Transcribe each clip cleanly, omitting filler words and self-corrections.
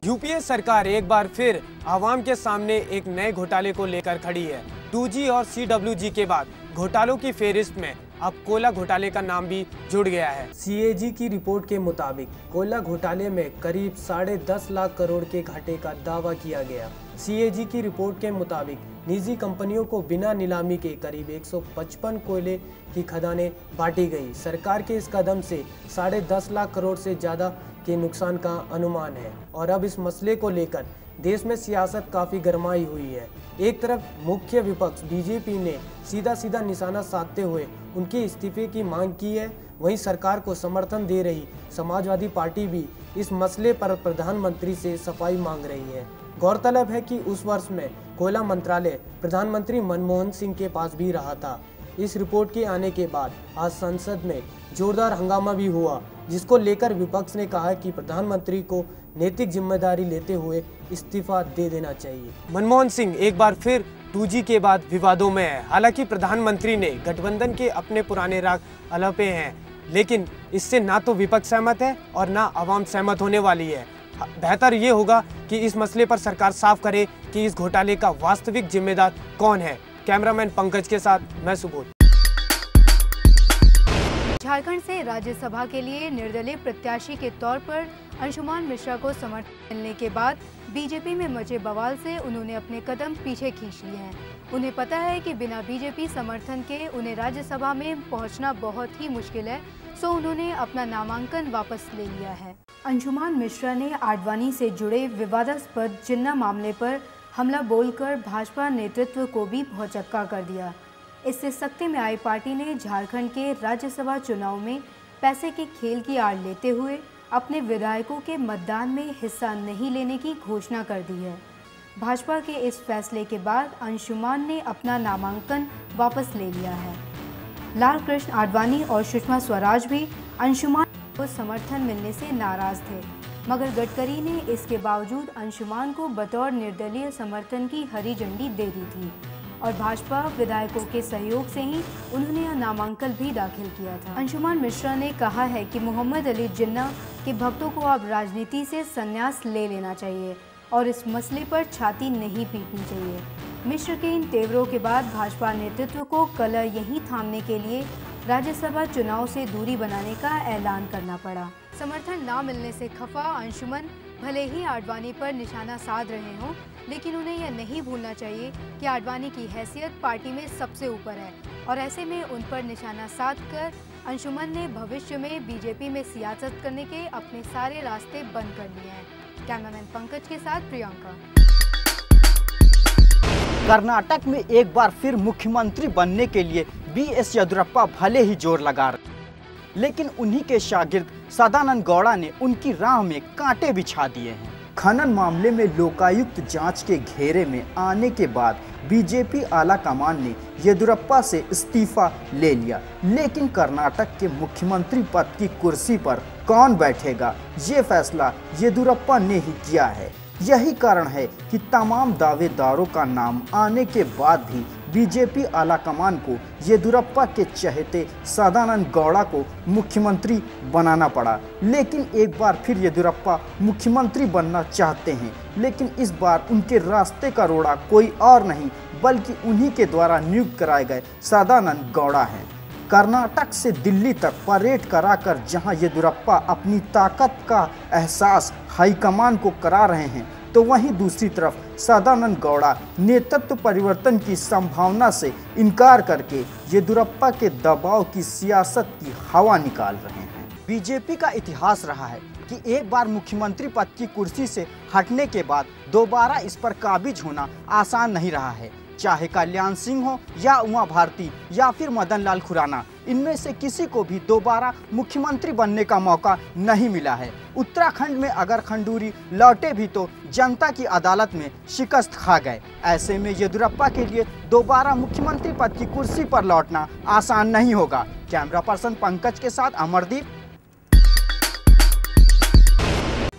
UPA सरकार एक बार फिर आवाम के सामने एक नए घोटाले को लेकर खड़ी है। 2G और CWG के बाद घोटालों की फेहरिस्त में अब कोयला घोटाले का नाम भी जुड़ गया है। CAG की रिपोर्ट के मुताबिक कोयला घोटाले में करीब 10.5 लाख करोड़ के घाटे का दावा किया गया। CAG की रिपोर्ट के मुताबिक निजी कंपनियों को बिना नीलामी के करीब 155 कोयले की खदानें बांटी गई। सरकार के इस कदम से 10.5 लाख करोड़ से ज़्यादा के नुकसान का अनुमान है और अब इस मसले को लेकर देश में सियासत काफ़ी गरमाई हुई है। एक तरफ मुख्य विपक्ष बीजेपी ने सीधा निशाना साधते हुए उनके इस्तीफे की मांग की है, वहीं सरकार को समर्थन दे रही समाजवादी पार्टी भी इस मसले पर प्रधानमंत्री से सफाई मांग रही है। गौरतलब है कि उस वर्ष में कोयला मंत्रालय प्रधानमंत्री मनमोहन सिंह के पास भी रहा था। इस रिपोर्ट के आने के बाद आज संसद में जोरदार हंगामा भी हुआ, जिसको लेकर विपक्ष ने कहा कि प्रधानमंत्री को नैतिक जिम्मेदारी लेते हुए इस्तीफा दे देना चाहिए। मनमोहन सिंह एक बार फिर 2G के बाद विवादों में है। हालांकि प्रधानमंत्री ने गठबंधन के अपने पुराने राग अलपे हैं, लेकिन इससे ना तो विपक्ष सहमत है और ना आवाम सहमत होने वाली है। बेहतर ये होगा कि इस मसले पर सरकार साफ करे कि इस घोटाले का वास्तविक जिम्मेदार कौन है। कैमरामैन पंकज के साथ मैं सुबोध। झारखंड से राज्यसभा के लिए निर्दलीय प्रत्याशी के तौर पर अंशुमान मिश्रा को समर्थन मिलने के बाद बीजेपी में मचे बवाल से उन्होंने अपने कदम पीछे खींच लिए हैं। उन्हें पता है कि बिना बीजेपी समर्थन के उन्हें राज्यसभा में पहुंचना बहुत ही मुश्किल है, सो उन्होंने अपना नामांकन वापस ले लिया है। अंशुमान मिश्रा ने आडवाणी से जुड़े विवादास्पद जिन्ना मामले पर हमला बोलकर भाजपा नेतृत्व को भी भौचक्का कर दिया। इससे सख्ती में आई पार्टी ने झारखंड के राज्यसभा चुनाव में पैसे के खेल की आड़ लेते हुए अपने विधायकों के मतदान में हिस्सा नहीं लेने की घोषणा कर दी है। भाजपा के इस फैसले के बाद अंशुमान ने अपना नामांकन वापस ले लिया है। लाल कृष्ण आडवाणी और सुषमा स्वराज भी अंशुमान को समर्थन मिलने से नाराज थे, मगर गडकरी ने इसके बावजूद अंशुमान को बतौर निर्दलीय समर्थन की हरी झंडी दे दी थी और भाजपा विधायकों के सहयोग से ही उन्होंने यह नामांकन भी दाखिल किया था। अंशुमान मिश्रा ने कहा है कि मोहम्मद अली जिन्ना के भक्तों को अब राजनीति से संन्यास ले लेना चाहिए और इस मसले पर छाती नहीं पीटनी चाहिए। मिश्र के इन तेवरों के बाद भाजपा नेतृत्व को कलह यहीं थामने के लिए राज्यसभा चुनाव से दूरी बनाने का ऐलान करना पड़ा। समर्थन न मिलने से खफा अंशुमन भले ही आडवाणी पर निशाना साध रहे हों, लेकिन उन्हें यह नहीं भूलना चाहिए कि आडवाणी की हैसियत पार्टी में सबसे ऊपर है और ऐसे में उन पर निशाना साधकर अंशुमन ने भविष्य में बीजेपी में सियासत करने के अपने सारे रास्ते बंद कर लिए हैं। कैमरामैन पंकज के साथ प्रियंका। कर्नाटक में एक बार फिर मुख्यमंत्री बनने के लिए BS येदियुरप्पा भले ही जोर लगा रहे, लेकिन उन्हीं के शागिर्द सदानंद गौड़ा ने उनकी राह में कांटे बिछा दिए हैं। खनन मामले में लोकायुक्त जांच के घेरे में आने के बाद बीजेपी आला कमान ने येदियुरप्पा से इस्तीफा ले लिया, लेकिन कर्नाटक के मुख्यमंत्री पद की कुर्सी पर कौन बैठेगा ये फैसला येदियुरप्पा ने ही किया है। यही कारण है कि तमाम दावेदारों का नाम आने के बाद भी बीजेपी आला कमान को येदियुरप्पा के चहेते सदानंद गौड़ा को मुख्यमंत्री बनाना पड़ा। लेकिन एक बार फिर येदियुरप्पा मुख्यमंत्री बनना चाहते हैं, लेकिन इस बार उनके रास्ते का रोड़ा कोई और नहीं बल्कि उन्हीं के द्वारा नियुक्त कराए गए सदानंद गौड़ा हैं। कर्नाटक से दिल्ली तक परेड कराकर जहां येदियुरप्पा अपनी ताकत का एहसास हाईकमान को करा रहे हैं, तो वहीं दूसरी तरफ सदानंद गौड़ा नेतृत्व परिवर्तन की संभावना से इनकार करके येदियुरप्पा के दबाव की सियासत की हवा निकाल रहे हैं। बीजेपी का इतिहास रहा है कि एक बार मुख्यमंत्री पद की कुर्सी से हटने के बाद दोबारा इस पर काबिज होना आसान नहीं रहा है। चाहे कल्याण सिंह हो या उमा भारती या फिर मदन लाल खुराना, इनमें से किसी को भी दोबारा मुख्यमंत्री बनने का मौका नहीं मिला है। उत्तराखंड में अगर खंडूरी लौटे भी तो जनता की अदालत में शिकस्त खा गए। ऐसे में येदियुरप्पा के लिए दोबारा मुख्यमंत्री पद की कुर्सी पर लौटना आसान नहीं होगा। कैमरा पर्सन पंकज के साथ अमरदीप।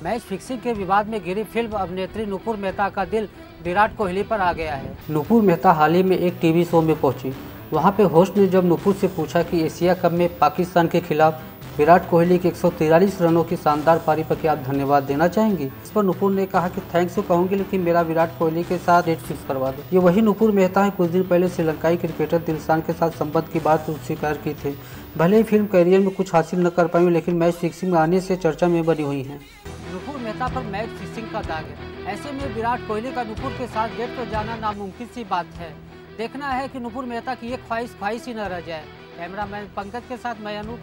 मैच फिक्सिंग के विवाद में घिरी फिल्म अभिनेत्री नुपुर मेहता का दिल विराट कोहली पर आ गया है। नुपुर मेहता हाल ही में एक टीवी शो में पहुंची। वहां पे होस्ट ने जब नुपुर से पूछा कि एशिया कप में पाकिस्तान के खिलाफ विराट कोहली के 143 रनों की शानदार पारी पर क्या आप धन्यवाद देना चाहेंगी? इस पर नुपुर ने कहा कि थैंक्स तो कहूंगी, लेकिन मेरा विराट कोहली के साथ डेट फिक्स करवा दो। ये वही नुपुर मेहता है कुछ दिन पहले श्रीलंकाई क्रिकेटर दिलशान के साथ संबंध की बात स्वीकार की थी। भले ही फिल्म करियर में कुछ हासिल न कर पाई, लेकिन मैच फिक्सिंग में आने से चर्चा में बनी हुई है। नुपुर मेहता पर मैच फिक्सिंग का दाग है। ऐसे में विराट कोहली का नुपुर के साथ डेट पर जाना नामुमकिन सी बात है। देखना है कि नुपुर मेहता की ये ख्वाहिश ही न रह जाए। कैमरामैन पंकज के साथ मैं अनूप।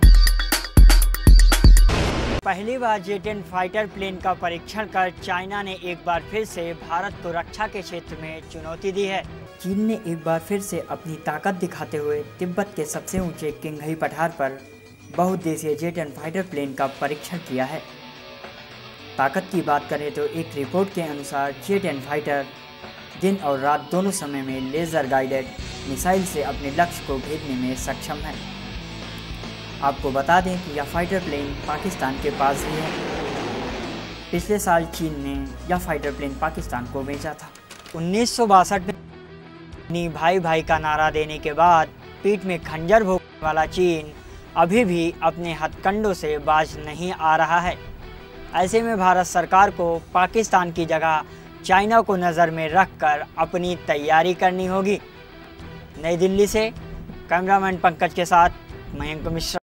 पहली बार J-10 फाइटर प्लेन का परीक्षण कर चाइना ने एक बार फिर से भारत को रक्षा के क्षेत्र में चुनौती दी है। चीन ने एक बार फिर से अपनी ताकत दिखाते हुए तिब्बत के सबसे ऊंचे किंगहई पठार पर बहुउद्देशीय J-10 फाइटर प्लेन का परीक्षण किया है। ताकत की बात करें तो एक रिपोर्ट के अनुसार J-10 फाइटर दिन और रात दोनों समय में लेज़र गाइडेड मिसाइल से अपने लक्ष्य को भेदने में सक्षम है। आपको बता दें कि यह फाइटर प्लेन पाकिस्तान के पास ही है। पिछले साल चीन ने यह फाइटर प्लेन पाकिस्तान को बेचा था। 1962 में भाई भाई का नारा देने के बाद पीठ में खंजर भोंकने वाला चीन अभी भी अपने हथकंडों से बाज नहीं आ रहा है। ऐसे में भारत सरकार को पाकिस्तान की जगह चाइना को नज़र में रखकर अपनी तैयारी करनी होगी। नई दिल्ली से कैमरामैन पंकज के साथ मयंक मिश्रा।